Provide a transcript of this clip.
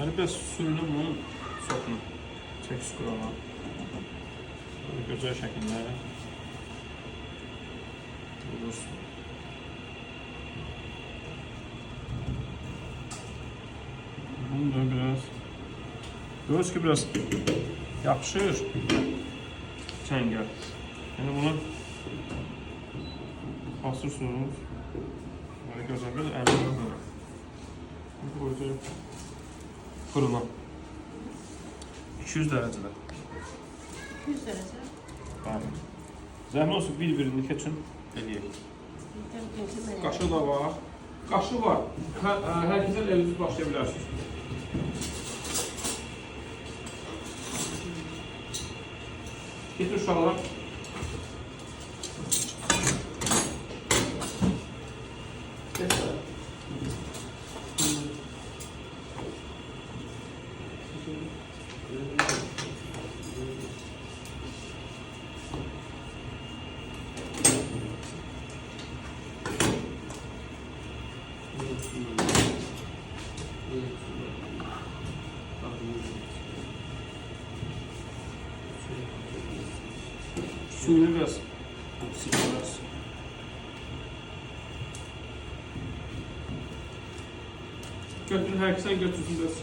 Yani biraz suyunu bunun sotunu çek skrona. Böyle güzel şekilde. Bulursun. Bunu da biraz görüyoruz ki biraz yapışır çengel. Yani bunu bastırsınız. Böyle gözler biraz əlinizə böyle. Koyacağım fırına. 200 derecede. 200 derece. Aynen. Zəhmət olsun bir-birini keçin eləyək. Qaşı da var. Qaşı var. Hər kəsən elinizi başlaya bilərsiniz. Getir uşaqlar. Suyunu biraz sıkıyoruz. Götürün, hər kəsən götürsün biraz.